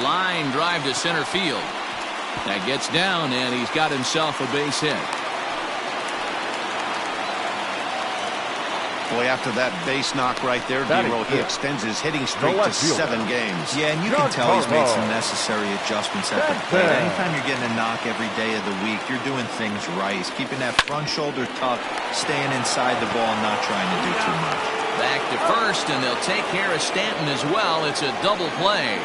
Line drive to center field. That gets down, and he's got himself a base hit. Boy, after that base knock right there, D-Roll, he extends his hitting streak to 7 games. Yeah, and you can tell he's made some necessary adjustments at the plate. Anytime you're getting a knock every day of the week, you're doing things right. He's keeping that front shoulder tucked, staying inside the ball, not trying to do too much. Back to first, and they'll take care of Stanton as well. It's a double play.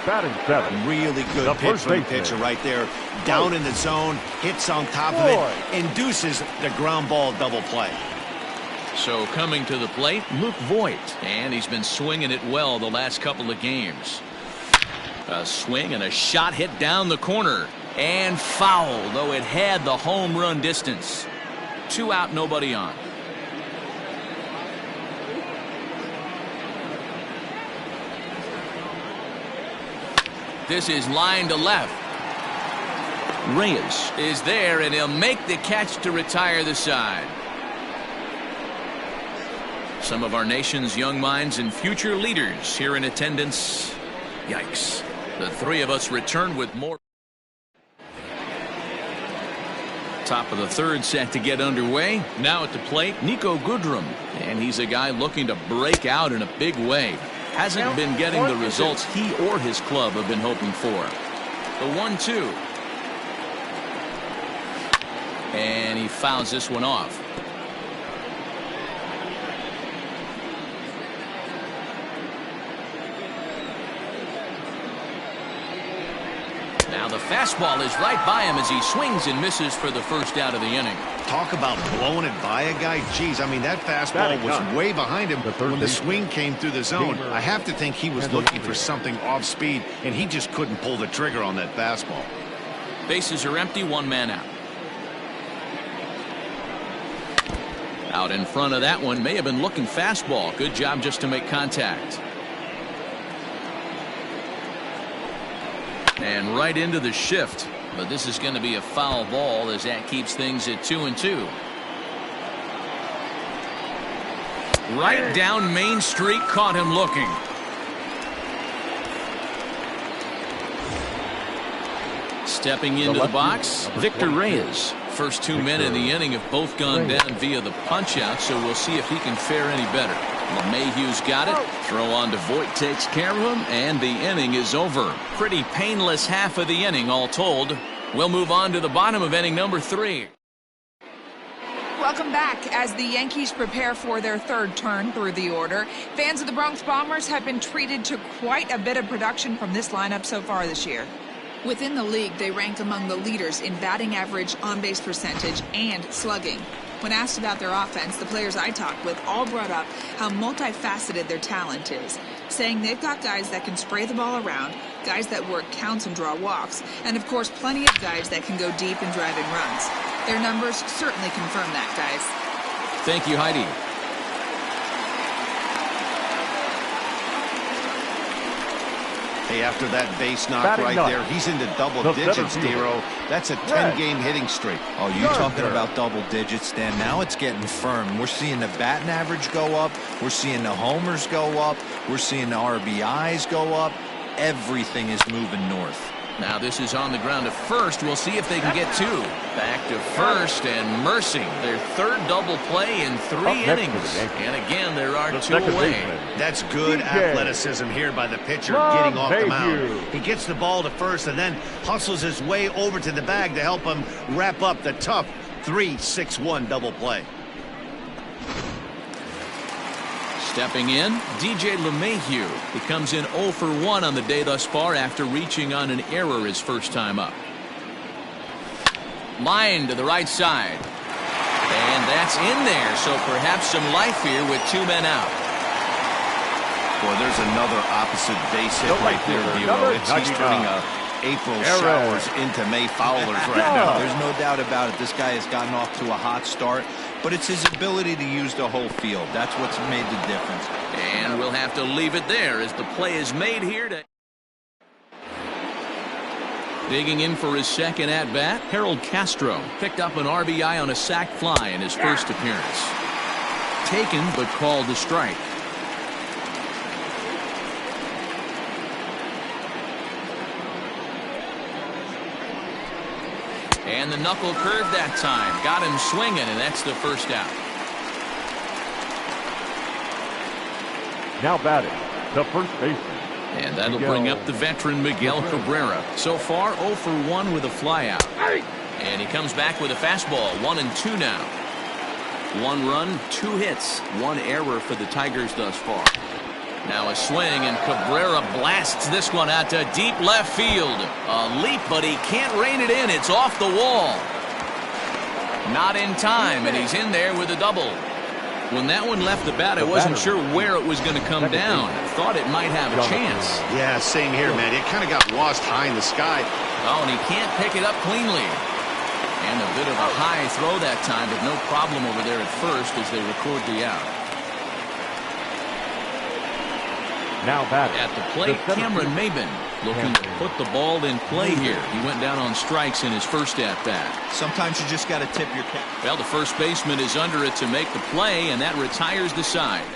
Batting 7. Really good pitch from the pitcher right there. Down in the zone, hits on top of it, induces the ground ball double play. So coming to the plate, Luke Voit, and he's been swinging it well the last couple of games. A swing and a shot hit down the corner, and foul, though it had the home run distance. 2 out, nobody on. This is line to left. Reyes is there, and he'll make the catch to retire the side. Some of our nation's young minds and future leaders here in attendance. Yikes. The 3 of us return with more. Top of the 3rd set to get underway. Now at the plate, Nico Goodrum. And he's a guy looking to break out in a big way. Hasn't been getting the results he or his club have been hoping for. The 1-2. And he fouls this one off. Now the fastball is right by him as he swings and misses for the first out of the inning. Talk about blowing it by a guy. Geez, I mean, that fastball was way behind him when the swing came through the zone. I have to think he was looking for something off speed, and he just couldn't pull the trigger on that fastball. Bases are empty, 1 man out. Out in front of that one, may have been looking fastball. Good job just to make contact. And right into the shift. But this is going to be a foul ball as that keeps things at 2-2. Right down Main Street, caught him looking. Stepping into the box, Victor Reyes. First 2 men in the inning have both gone down via the punch-out, so we'll see if he can fare any better. LeMahieu's got it. Throw on to Voit takes care of him, and the inning is over. Pretty painless half of the inning, all told. We'll move on to the bottom of inning number 3. Welcome back. As the Yankees prepare for their 3rd turn through the order, fans of the Bronx Bombers have been treated to quite a bit of production from this lineup so far this year. Within the league, they rank among the leaders in batting average, on-base percentage, and slugging. When asked about their offense, the players I talked with all brought up how multifaceted their talent is, saying they've got guys that can spray the ball around, guys that work counts and draw walks, and of course plenty of guys that can go deep and drive in runs. Their numbers certainly confirm that, guys. Thank you, Heidi. Hey, after that base knock right there, he's into double digits, D-Roll. That's a 10-game hitting streak. Oh, you talking about double digits, Dan. Now it's getting firm. We're seeing the batting average go up. We're seeing the homers go up. We're seeing the RBIs go up. Everything is moving north. Now this is on the ground to first. We'll see if they can get 2. Back to first, and Mercy, their 3rd double play in 3 innings. And again, there are 2 away. That's good athleticism here by the pitcher getting off the mound. He gets the ball to first and then hustles his way over to the bag to help him wrap up the tough 3-6-1 double play. Stepping in, DJ LeMahieu. He comes in 0 for 1 on the day thus far after reaching on an error his first time up. Line to the right side. And that's in there, so perhaps some life here with 2 men out. Boy, there's another opposite base hit right there, D-Roll. He's turning April showers into May foulers right now. There's no doubt about it. This guy has gotten off to a hot start, but it's his ability to use the whole field. That's what's made the difference. And we'll have to leave it there as the play is made here. Digging in for his second at-bat, Harold Castro picked up an RBI on a sac fly in his first appearance. Taken but called to strike. And the knuckle curve that time. Got him swinging, and that's the first out. Now batting, the first baseman. And that'll bring up the veteran Miguel Cabrera. So far, 0 for 1 with a flyout. And he comes back with a fastball. 1-2 now. 1 run, 2 hits, 1 error for the Tigers thus far. Now a swing, and Cabrera blasts this one out to deep left field. A leap, but he can't rein it in. It's off the wall. Not in time, and he's in there with a double. When that one left the bat, I wasn't sure where it was going to come down. Thought it might have a chance. Yeah, same here, man. It kind of got lost high in the sky. Oh, and he can't pick it up cleanly. And a bit of a high throw that time, but no problem over there at first as they record the out. Now batting. At the plate, Cameron Maybin looking to put the ball in play here. He went down on strikes in his first at-bat. Sometimes you just got to tip your cap. Well, the first baseman is under it to make the play, and that retires the side.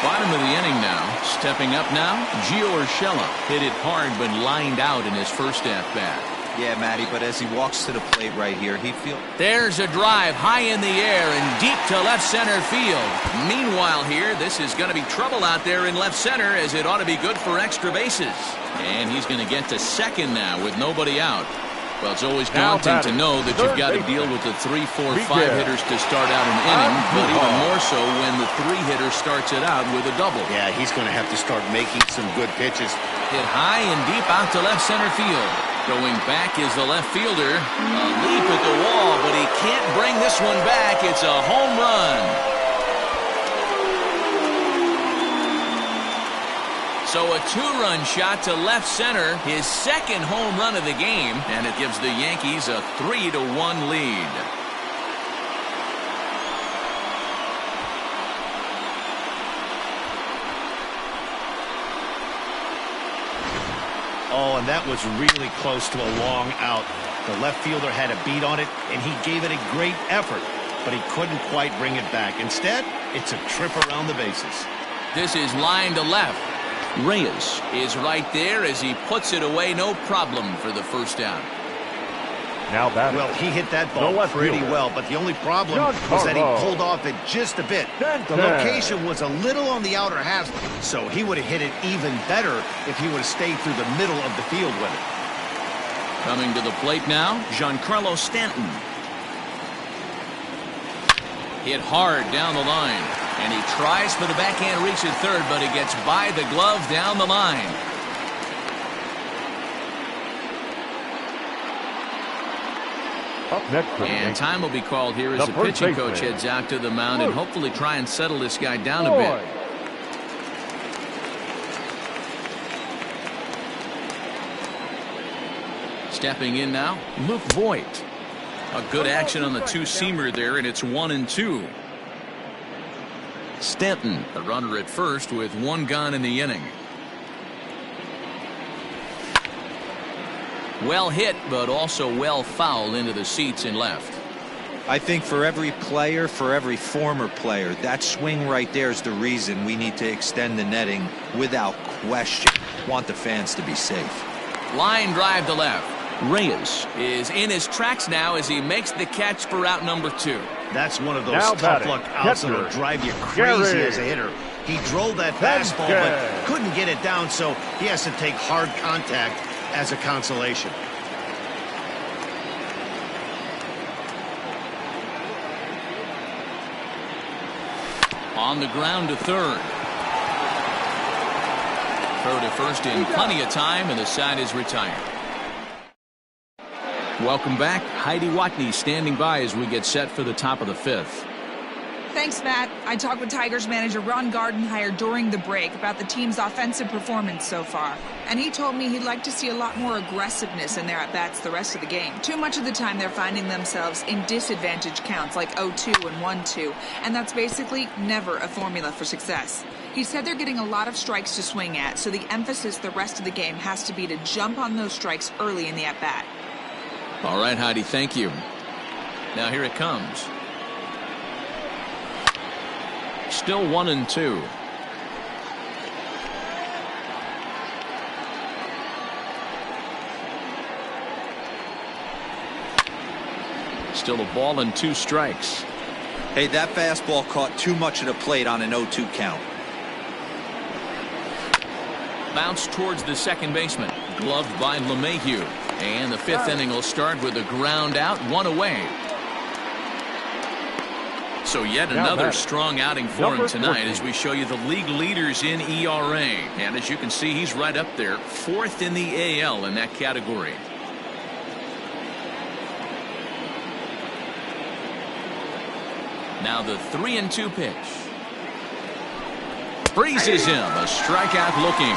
Bottom of the inning now. Stepping up now, Gio Urshela hit it hard but lined out in his first at-bat. Yeah, Matty, but as he walks to the plate right here, he feels... There's a drive high in the air and deep to left center field. Meanwhile here, this is going to be trouble out there in left center, as it ought to be good for extra bases. And he's going to get to second now with nobody out. Well, it's always daunting to know that you've got to deal with the 3, 4, 5 hitters to start out an inning, but even more so when the 3 hitter starts it out with a double. Yeah, he's going to have to start making some good pitches. Hit high and deep out to left center field. Going back is the left fielder. A leap at the wall, but he can't bring this one back. It's a home run. So a 2-run shot to left center, his second home run of the game, and it gives the Yankees a 3-1 lead. Oh, and that was really close to a long out. The left fielder had a beat on it, and he gave it a great effort, but he couldn't quite bring it back. Instead, it's a trip around the bases. This is line to left. Reyes is right there as he puts it away, no problem for the first out. Now batting. Well, he hit that ball pretty well, but the only problem was that he pulled off it just a bit. The location was a little on the outer half, so he would have hit it even better if he would have stayed through the middle of the field with it. Coming to the plate now, Giancarlo Stanton. Hit hard down the line, and he tries for the backhand reach at third, but he gets by the glove down the line. Up next, and time will be called here as the pitching coach heads out to the mound and hopefully try and settle this guy down a bit. Stepping in now, Luke Voigt. A good action on the two-seamer there, and it's 1-2. Stanton, the runner at first with 1 gone in the inning. Well hit, but also well fouled into the seats in left. I think for every player, for every former player, that swing right there is the reason we need to extend the netting without question. Want the fans to be safe. Line drive to left. Reyes is in his tracks now as he makes the catch for out number 2. That's one of those tough luck outs that'll drive you crazy as a hitter. He drove that fastball, but couldn't get it down, so he has to take hard contact as a consolation. On the ground to third. Throw to first in plenty of time, and the side is retired. Welcome back. Heidi Watney standing by as we get set for the top of the 5th. Thanks, Matt. I talked with Tigers manager Ron Gardenhire during the break about the team's offensive performance so far. And he told me he'd like to see a lot more aggressiveness in their at-bats the rest of the game. Too much of the time they're finding themselves in disadvantage counts like 0-2 and 1-2. And that's basically never a formula for success. He said they're getting a lot of strikes to swing at, so the emphasis the rest of the game has to be to jump on those strikes early in the at-bat. All right, Heidi, thank you. Now here it comes. Still 1-2. Still a ball and 2 strikes. Hey, that fastball caught too much of the plate on an 0-2 count. Bounce towards the second baseman. Gloved by LeMahieu. And the 5th inning will start with a ground out, 1 away. So yet another strong outing for him tonight as we show you the league leaders in ERA. And as you can see, he's right up there, 4th in the AL in that category. Now the 3-2 pitch. Freezes him. A strikeout looking.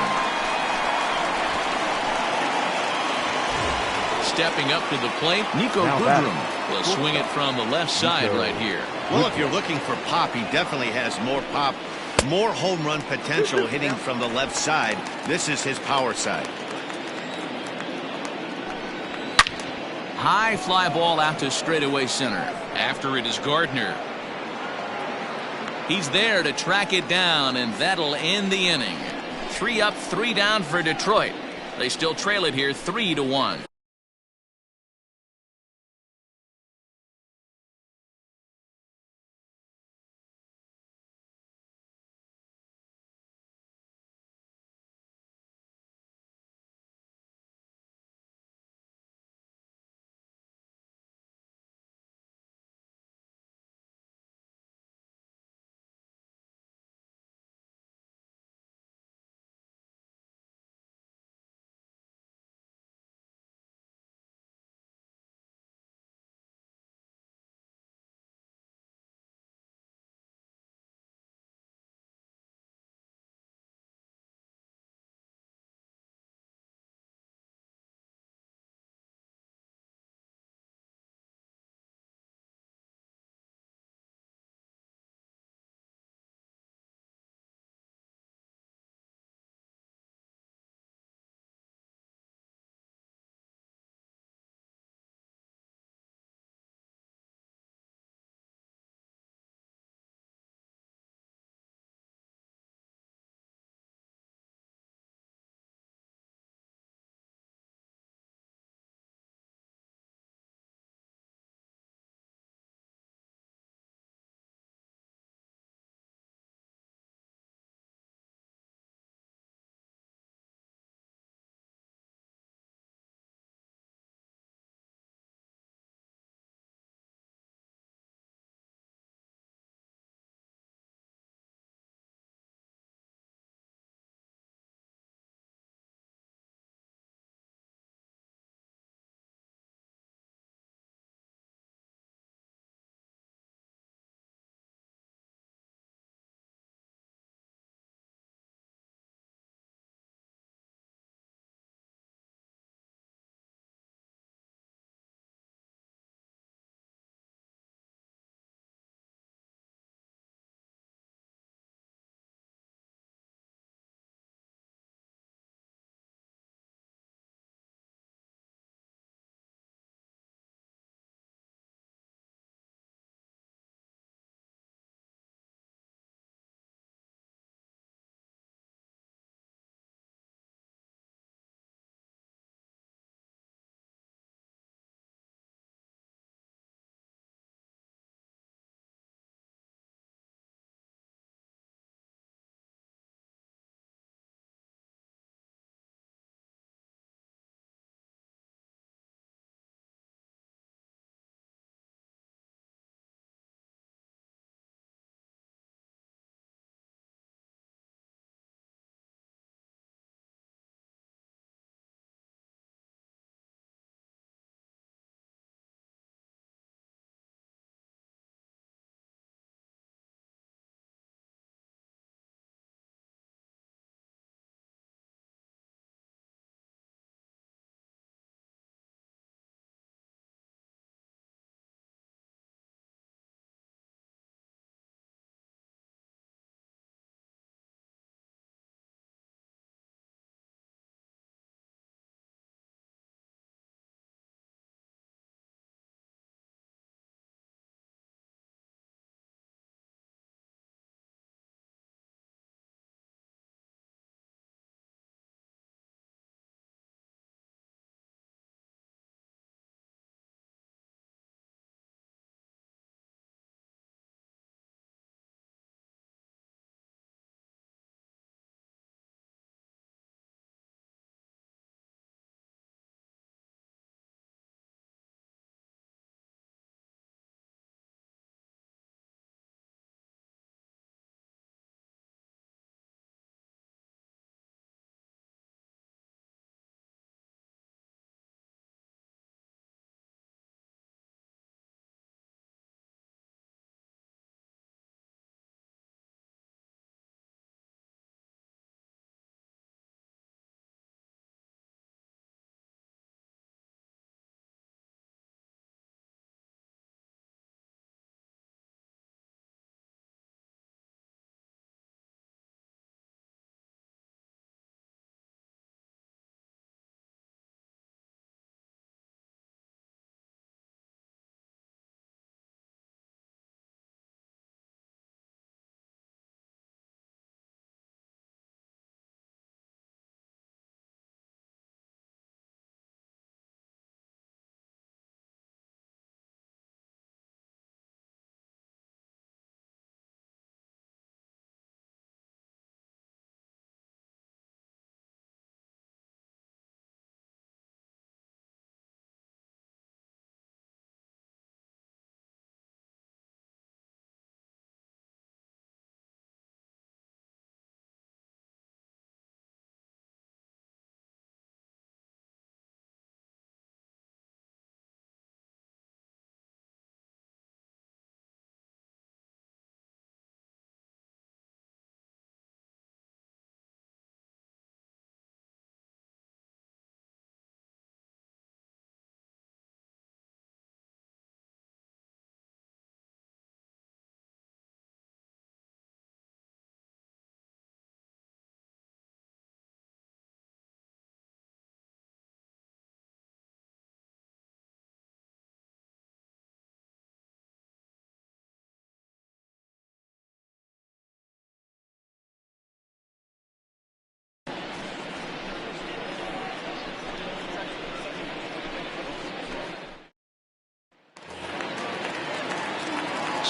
Stepping up to the plate, Nico Goodrum will swing it from the left side right here. Well, if you're looking for pop, he definitely has more pop, more home run potential hitting from the left side. This is his power side. High fly ball out to straightaway center. After it is Gardner. He's there to track it down, and that'll end the inning. 3 up, 3 down for Detroit. They still trail it here 3-1.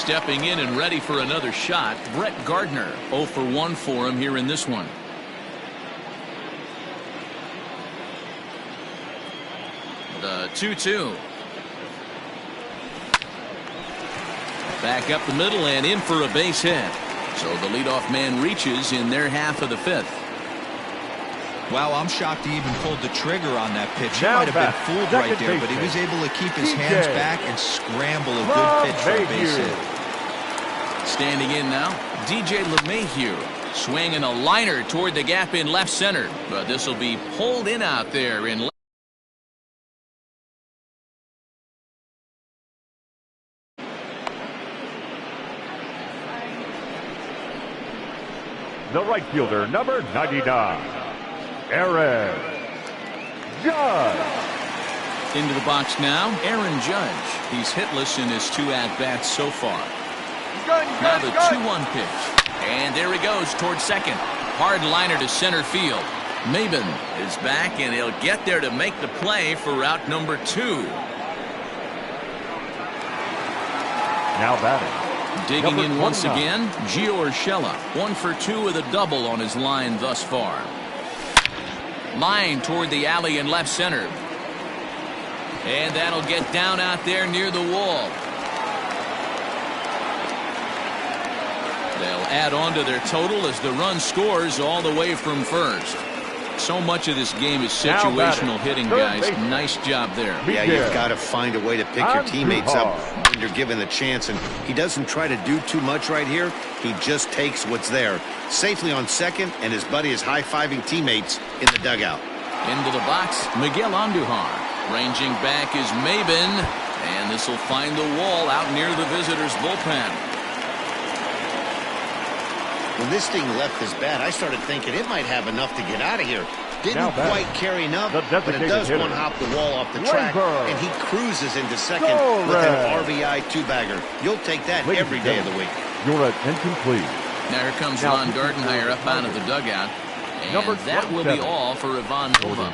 Stepping in and ready for another shot, Brett Gardner. 0 for 1 for him here in this one. The 2-2. Back up the middle and in for a base hit. So the leadoff man reaches in their half of the 5th. Wow, I'm shocked he even pulled the trigger on that pitch. He might have been fooled right there, but he was able to keep his hands back and scramble a good pitch for a base hit. Standing in now, DJ LeMahieu. Swinging a liner toward the gap in left center. But this will be pulled in out there in left. The right fielder, number 99, Aaron Judge. Into the box now, Aaron Judge. He's hitless in his 2 at-bats so far. Now the 2-1 pitch. And there he goes towards second. Hard liner to center field. Maben is back, and he'll get there to make the play for route number 2. Now batting. Digging Number in once 29. again, Gio Urshela. 1 for 2 with a double on his line thus far. Line toward the alley in left center. And that'll get down out there near the wall. They'll add on to their total as the run scores all the way from first. So much of this game is situational hitting, guys. Nice job there. Yeah, you've got to find a way to pick your teammates up when you're given the chance, and he doesn't try to do too much right here. He just takes what's there. Safely on second, and his buddy is high-fiving teammates in the dugout. Into the box, Miguel Andujar. Ranging back is Maben, and this will find the wall out near the visitors' bullpen. When this thing left his bat, I started thinking it might have enough to get out of here. Didn't quite carry enough, but it does one-hop the wall off the track, and he cruises into second with an RBI 2-bagger. You'll take that every day of the week. Your attention, please. Now here comes Ron Gardenhire up out of the dugout, and that will be all for Ivan Nova.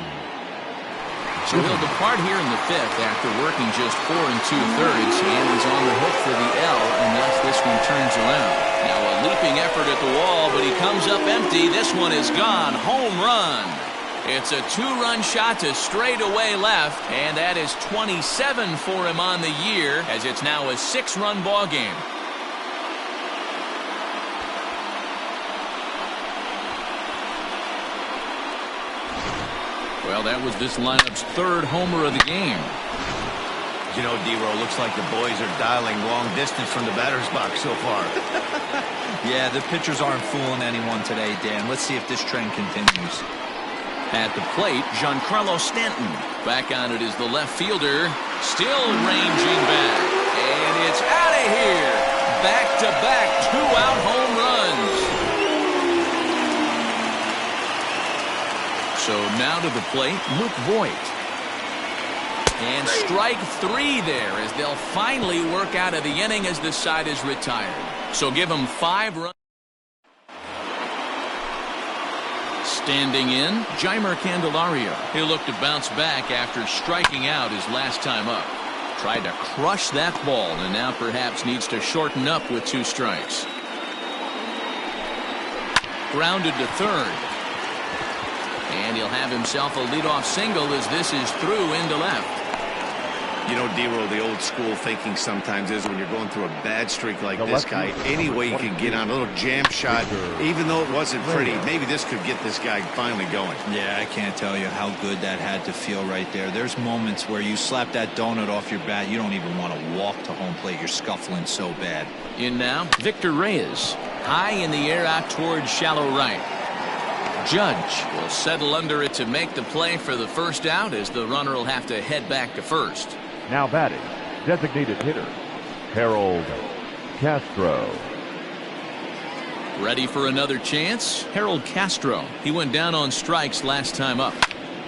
So he'll depart here in the 5th after working just 4 2/3, and he's on the hook for the L unless this one turns around. Now a leaping effort at the wall, but he comes up empty. This one is gone. Home run. It's a 2-run shot to straightaway left, and that is 27 for him on the year, as it's now a 6-run ball game. Well, that was this lineup's 3rd homer of the game. You know, D-Row, looks like the boys are dialing long distance from the batter's box so far. Yeah, the pitchers aren't fooling anyone today, Dan. Let's see if this trend continues. At the plate, Giancarlo Stanton. Back on it is the left fielder. Still ranging back. And it's out of here. Back-to-back 2-out home runs. So now to the plate, Luke Voigt. And strike 3 there as they'll finally work out of the inning as this side is retired. So give them 5 runs. Standing in, Jeimer Candelario. He'll look to bounce back after striking out his last time up. Tried to crush that ball and now perhaps needs to shorten up with 2 strikes. Grounded to third. And he'll have himself a leadoff single as this is through into left. You know, D-Roll, the old school thinking sometimes is when you're going through a bad streak like this guy, any way you can get on a little jam shot, even though it wasn't pretty, maybe this could get this guy finally going. Yeah, I can't tell you how good that had to feel right there. There's moments where you slap that donut off your bat, you don't even want to walk to home plate. You're scuffling so bad. In now, Victor Reyes. High in the air out towards shallow right. Judge will settle under it to make the play for the first out as the runner will have to head back to first. Now batting, designated hitter, Harold Castro. Ready for another chance? Harold Castro. He went down on strikes last time up.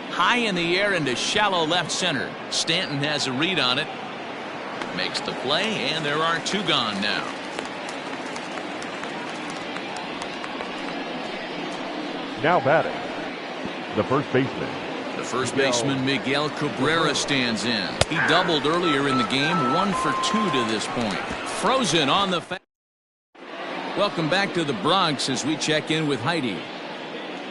High in the air into shallow left center. Stanton has a read on it. Makes the play, and there are 2 gone now. Now batting, the first baseman, The first baseman, Miguel Cabrera, stands in. He doubled earlier in the game, 1 for 2 to this point. Frozen on the Welcome back to the Bronx as we check in with Heidi.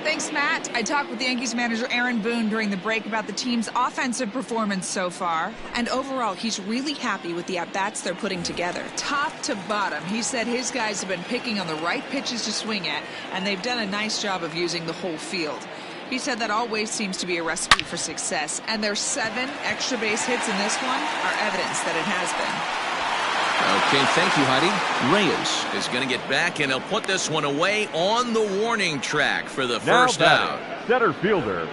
Thanks, Matt. I talked with Yankees manager Aaron Boone during the break about the team's offensive performance so far. And overall, he's really happy with the at-bats they're putting together. Top to bottom, he said his guys have been picking on the right pitches to swing at, and they've done a nice job of using the whole field. He said that always seems to be a recipe for success, and their 7 extra base hits in this one are evidence that it has been. Okay, thank you, Heidi. Reyes is going to get back, and he'll put this one away on the warning track for the first out. Center fielder,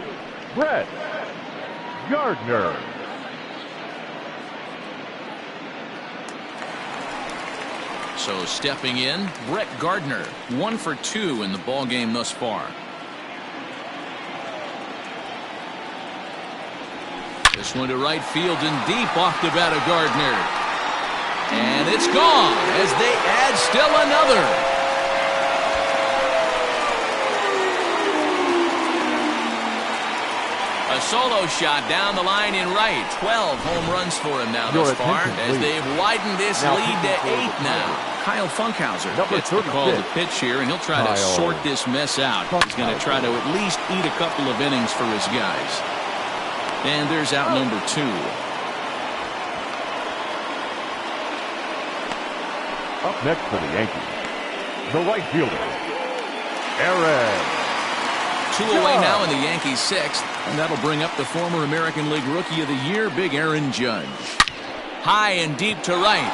Brett Gardner. So stepping in, Brett Gardner, 1 for 2 in the ball game thus far. This one to right field and deep off the bat of Gardner. And it's gone as they add still another. A solo shot down the line in right. 12 home runs for him now thus far as they've widened this lead to 8 now. Kyle Funkhauser gets the call to pitch here, and he'll try to sort this mess out. He's going to try to at least eat a couple of innings for his guys. And there's out number 2. Up next for the Yankees, the right fielder, Aaron. 2 away now in the Yankees' 6th, and that'll bring up the former American League Rookie of the Year, Big Aaron Judge. High and deep to right.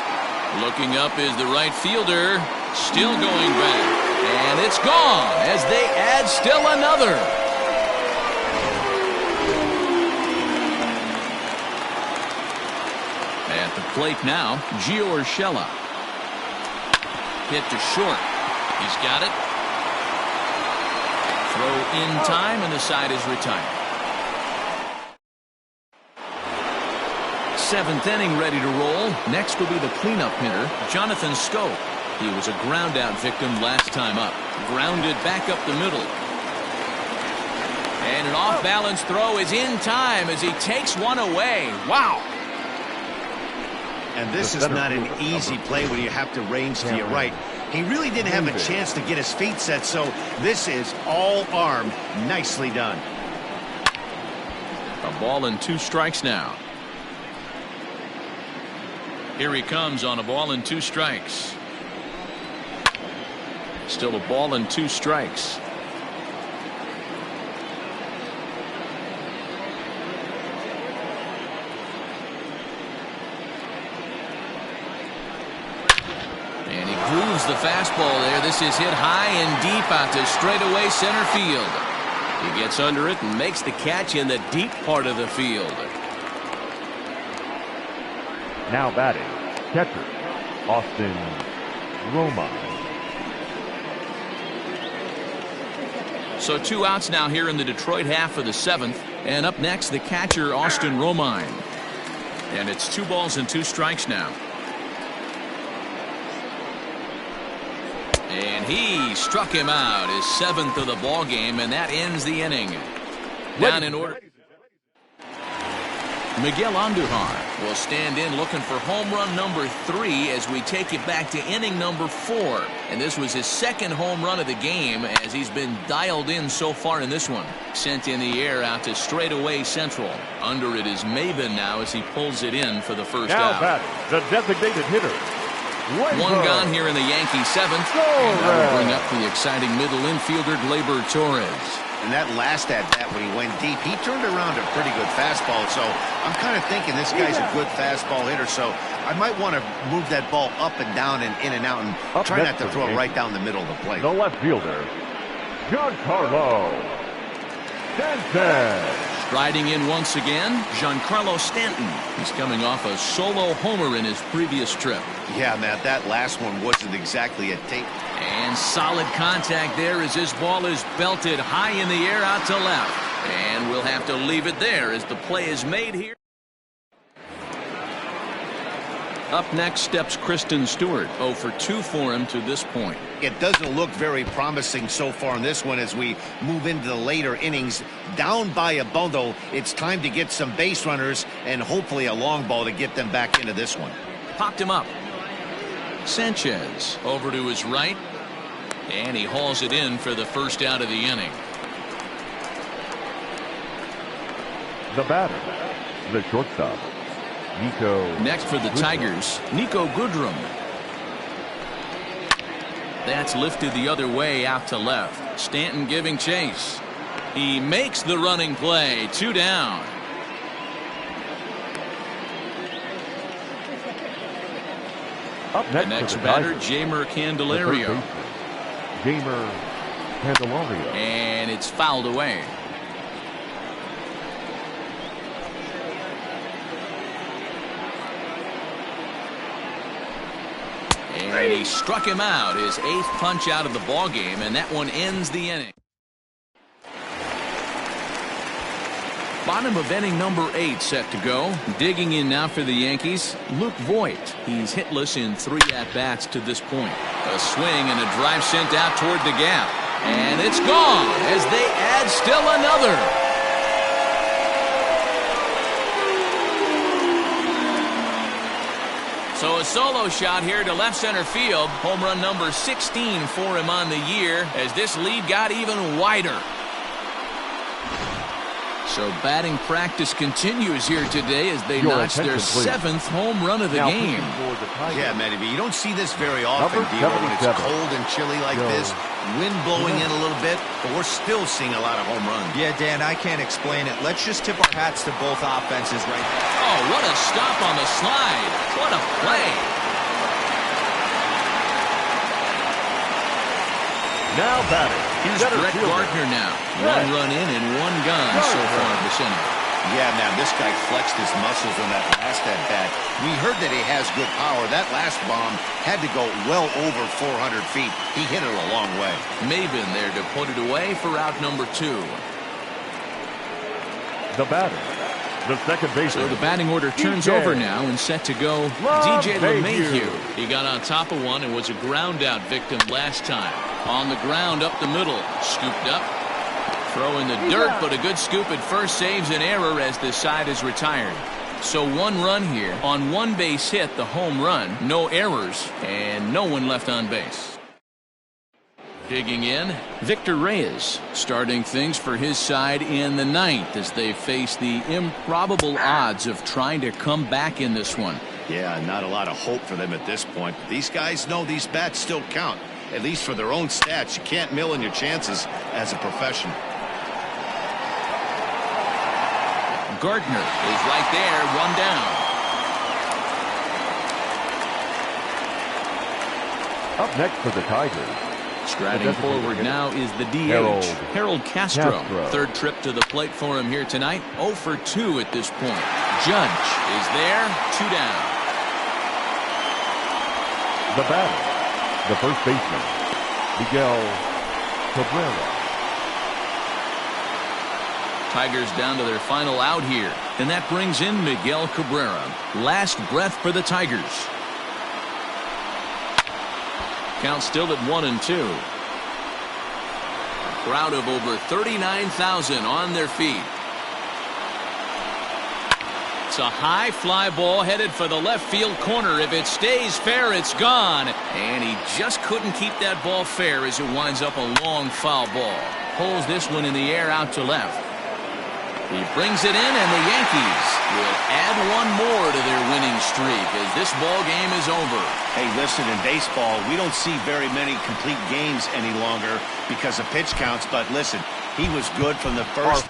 Looking up is the right fielder, still going back, and it's gone as they add still another. At the plate now, Gio Urshela. Hit to short. He's got it. Throw in time, and the side is retired. 7th inning ready to roll. Next will be the cleanup hitter, Jonathan Schoop. He was a ground-out victim last time up. Grounded back up the middle. And an off-balance throw is in time as he takes one away. Wow. And this is not an easy play when you have to range to your right. He really didn't have a chance to get his feet set, so this is all arm. Nicely done. A ball and 2 strikes now. Here he comes on a ball and 2 strikes. Still a ball and 2 strikes. Grooves the fastball there. This is hit high and deep out to straightaway center field. He gets under it and makes the catch in the deep part of the field. Now batting, catcher, Austin Romine. So 2 outs now here in the Detroit half of the 7th. And up next, the catcher, Austin Romine. And it's 2 balls and 2 strikes now. And he struck him out, his 7th of the ball game, and that ends the inning. Down in order. Miguel Andujar will stand in looking for home run number 3 as we take it back to inning number 4. And this was his 2nd home run of the game as he's been dialed in so far in this one. Sent in the air out to straightaway central. Under it is Maben now as he pulls it in for the first out. Now batting, the designated hitter. One gone here in the Yankees 7th. And that will bring up the exciting middle infielder, Gleyber Torres. And that last at-bat when he went deep, he turned around a pretty good fastball. So I'm kind of thinking this guy's a good fastball hitter. So I might want to move that ball up and down and in and out and try not to throw it right down the middle of the plate. The left fielder, Giancarlo Stanton. Striding in once again, Giancarlo Stanton. He's coming off a solo homer in his previous trip. Yeah, Matt, that last one wasn't exactly a take. And solid contact there as this ball is belted high in the air out to left. And we'll have to leave it there as the play is made here. Up next steps Kristen Stewart. 0 for 2 for him to this point. It doesn't look very promising so far in this one as we move into the later innings. Down by a bundle, it's time to get some base runners and hopefully a long ball to get them back into this one. Popped him up. Sanchez over to his right. And he hauls it in for the first out of the inning. The batter, the shortstop, Nico. Next for the Tigers, Nico Goodrum. That's lifted the other way out to left. Stanton giving chase. He makes the running play. 2 down. Up next, The next batter, Jeimer Candelario. Jeimer Candelario. And it's fouled away. And he struck him out, his 8th punch out of the ball game, and that one ends the inning. Bottom of inning number 8 set to go. Digging in now for the Yankees, Luke Voit. He's hitless in 3 at-bats to this point. A swing and a drive sent out toward the gap. And it's gone as they add still another. So a solo shot here to left center field. Home run number 16 for him on the year as this lead got even wider. So batting practice continues here today as they notch their 7th home run of the game. Yeah, Matty B, you don't see this very often, Diego, when it's cold and chilly like this. Wind blowing in a little bit, but we're still seeing a lot of home runs. Yeah, Dan, I can't explain it. Let's just tip our hats to both offenses right now. Oh, what a stop on the slide. What a play. Now batting. Here's Brett Gardner now. 1 run in and 1 gone so far this inning. Yeah, man, this guy flexed his muscles on that last at-bat. We heard that he has good power. That last bomb had to go well over 400 feet. He hit it a long way. Maven there to put it away for out number 2. The batter, the second baseman. So the batting order turns over now and set to go DJ LeMahieu. He got on top of one and was a ground out victim last time. On the ground up the middle. Scooped up. Throw in the dirt, but a good scoop at first saves an error as this side is retired. So 1 run here on 1 base hit, the home run, no errors, and no one left on base. Digging in, Victor Reyes starting things for his side in the 9th as they face the improbable odds of trying to come back in this one. Yeah, not a lot of hope for them at this point. These guys know these bats still count, at least for their own stats. You can't mill in your chances as a professional. Gardner is right there, 1 down. Up next for the Tigers. Striding forward now is the DH, Harold Castro. 3rd trip to the plate for him here tonight. 0 for 2 at this point. Judge is there, 2 down. The batter, the first baseman, Miguel Cabrera. Tigers down to their final out here, and that brings in Miguel Cabrera. Last breath for the Tigers. Count still at 1-2. A crowd of over 39,000 on their feet. It's a high fly ball headed for the left field corner. If it stays fair, it's gone. And he just couldn't keep that ball fair as it winds up a long foul ball. Pulls this one in the air out to left. He brings it in, and the Yankees will add 1 more to their winning streak as this ball game is over. Hey, listen, in baseball, we don't see very many complete games any longer because of pitch counts, but listen, he was good from the first.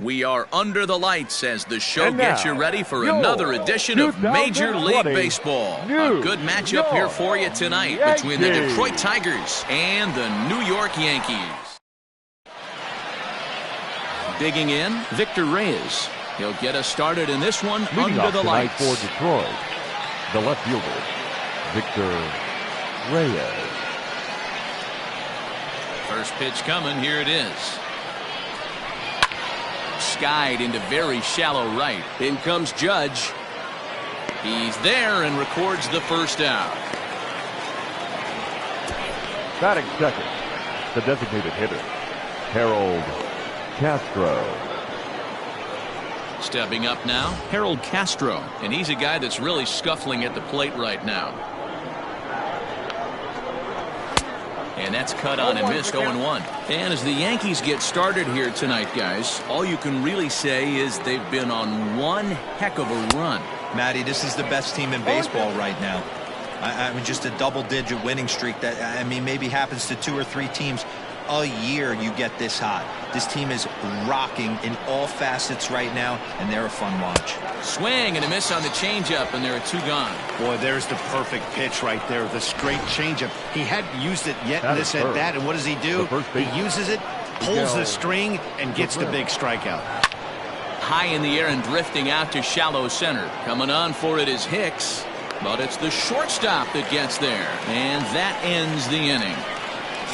We are under the lights as the show And gets now, you ready for your another edition of Major League 2020 Baseball. A New good matchup here for you tonight Yankees. between the Detroit Tigers and the New York Yankees. Digging in, Victor Reyes. He'll get us started in this one Leading under off the tonight lights. for Detroit, the left fielder, Victor Reyes. First pitch coming, here it is. Skied into very shallow right. In comes Judge. He's there and records the first out. Batting second, the designated hitter, Harold Castro. Stepping up now, Harold Castro, and he's a guy that's really scuffling at the plate right now. And that's cut on and missed 0-1. And as the Yankees get started here tonight, guys, all you can really say is they've been on one heck of a run. Matty, this is the best team in baseball right now. I mean, just a double-digit winning streak that, I mean, maybe happens to 2 or 3 teams a year. You get this hot. This team is rocking in all facets right now, and they're a fun watch. Swing and a miss on the changeup, and there are 2 gone. Boy, there's the perfect pitch right there, the straight changeup. He hadn't used it yet in this at bat, and what does he do? He uses it, pulls the string, and gets the big strikeout. High in the air and drifting out to shallow center. Coming on for it is Hicks, but it's the shortstop that gets there, and that ends the inning.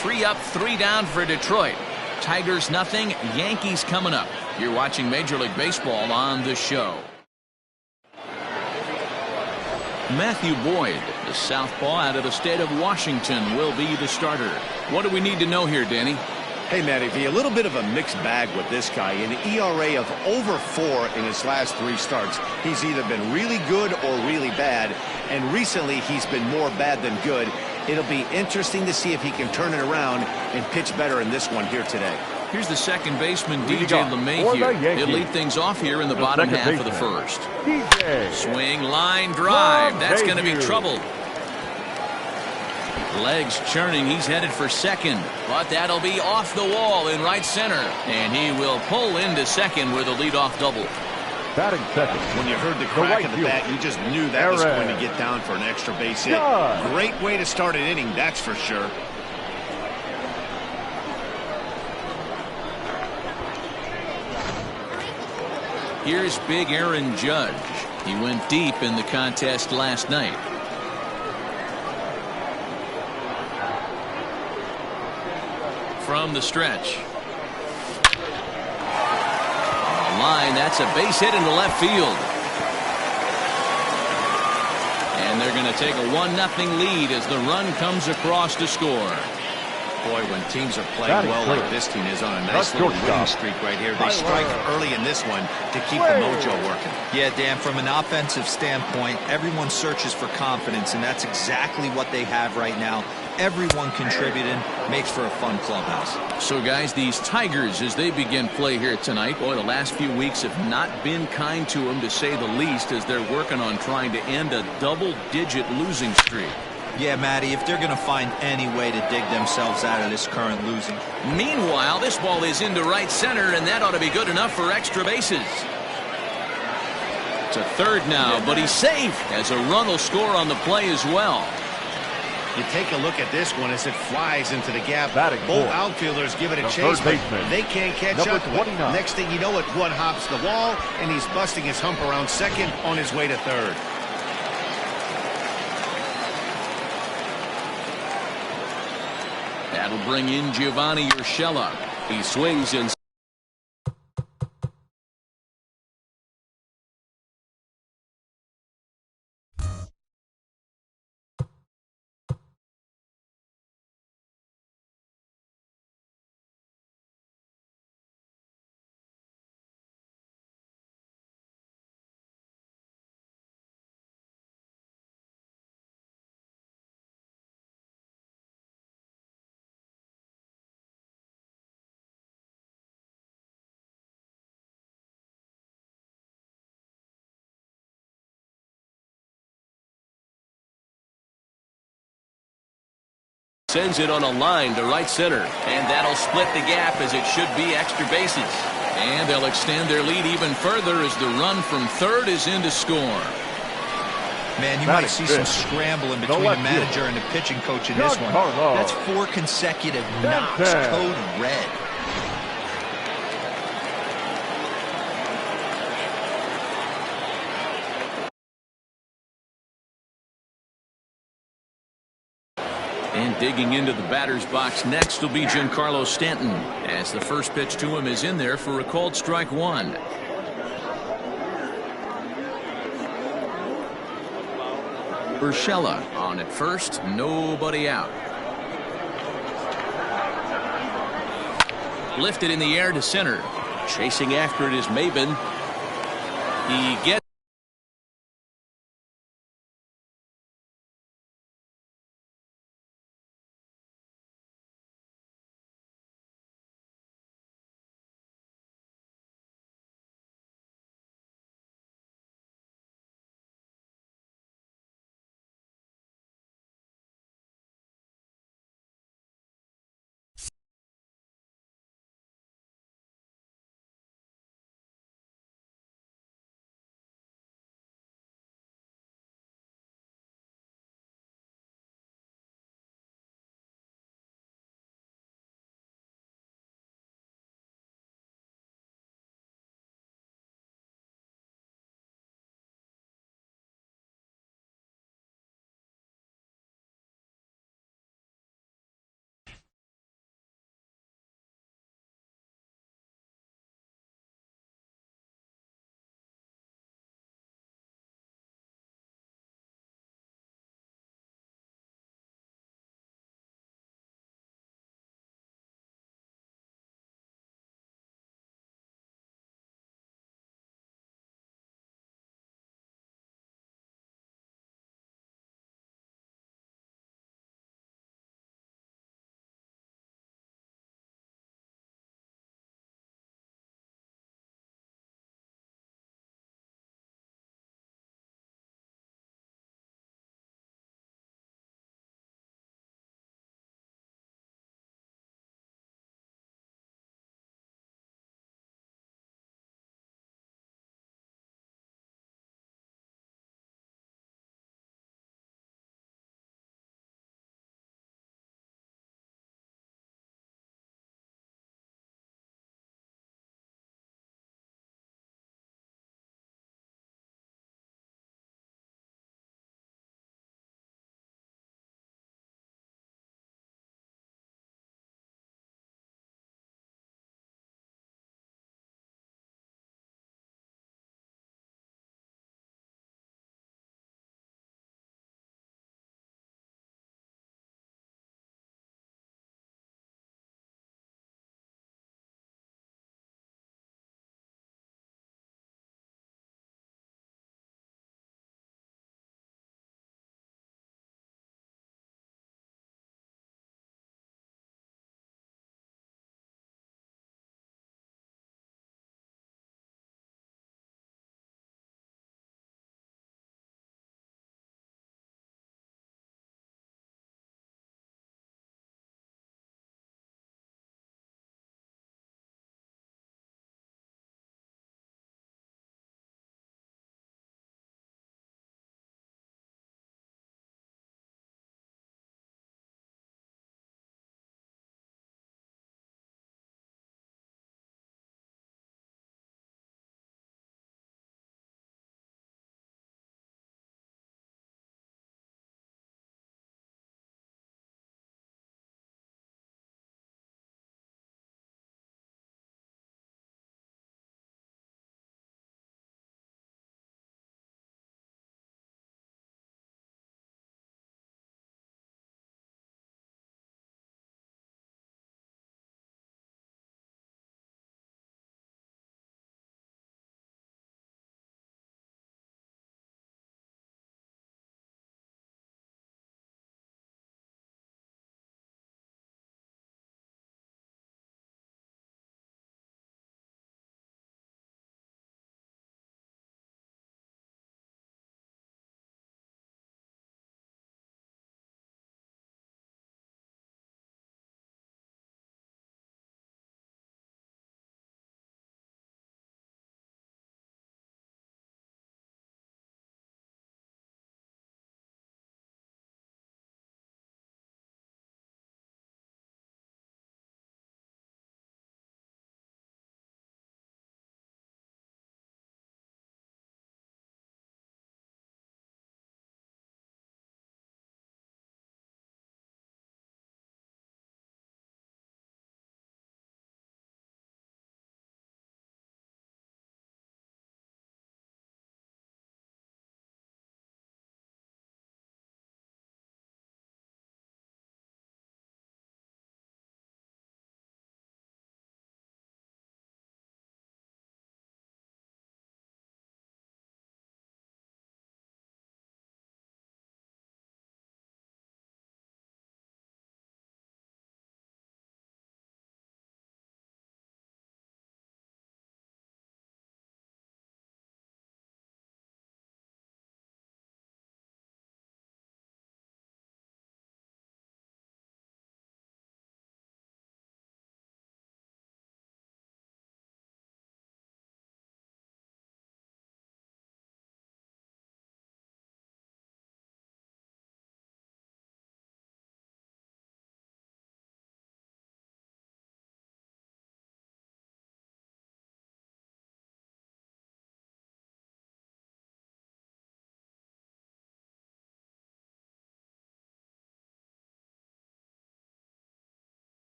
3 up, 3 down for Detroit. Tigers nothing, Yankees coming up. You're watching Major League Baseball on the show. Matthew Boyd, the southpaw out of the state of Washington, will be the starter. What do we need to know here, Danny? Hey, Matty V, a little bit of a mixed bag with this guy. An ERA of over 4 in his last 3 starts. He's either been really good or really bad, and recently he's been more bad than good. It'll be interesting to see if he can turn it around and pitch better in this one here today. Here's the second baseman, Leading DJ off for the LeMahieu. Yankees, He'll lead things off here in the the bottom second half of the baseman, first. DJ Swing, line, drive. That's going to be LeMahieu. trouble. Legs churning. He's headed for second, but that'll be off the wall in right center, and he will pull into second with a leadoff double. Batting second, When you heard the crack right of the fielder, bat, you just knew that was Aaron. going to get down for an extra base hit. Judge. Great way to start an inning, that's for sure. Here's big Aaron Judge. He went deep in the contest last night. From the stretch. On the line, that's a base hit into left field. And they're going to take a 1-0 lead as the run comes across to score. Boy, when teams are playing Batting well third. like this team is on a nice That's little shortstop. winning streak right here, they strike early in this one to keep the mojo working. Yeah, Dan, from an offensive standpoint, everyone searches for confidence, and that's exactly what they have right now. Everyone contributing makes for a fun clubhouse. So, guys, these Tigers, as they begin play here tonight, boy, the last few weeks have not been kind to them, to say the least, as they're working on trying to end a double-digit losing streak. Yeah, Matty, if they're going to find any way to dig themselves out of this current losing. Meanwhile, this ball is into right center, and that ought to be good enough for extra bases. To third now, but he's safe, as a run will score on the play as well. You take a look at this one as it flies into the gap. Batting Both fourth, outfielders give it a the chase, third but baseman, they can't catch number up to it. 29. Next thing you know, it one hops the wall, and he's busting his hump around second on his way to third. That'll bring in Giovanni Urshela. He swings and sends it on a line to right center, and that'll split the gap, as it should be extra bases. And they'll extend their lead even further as the run from third is in to score. Man, you might see some scrambling between the manager and the pitching coach in this one. That's 4 consecutive knocks, code red. And digging into the batter's box next will be Giancarlo Stanton, as the first pitch to him is in there for a called strike 1. Urshela on at first, nobody out. Lifted in the air to center. Chasing after it is Maben. He gets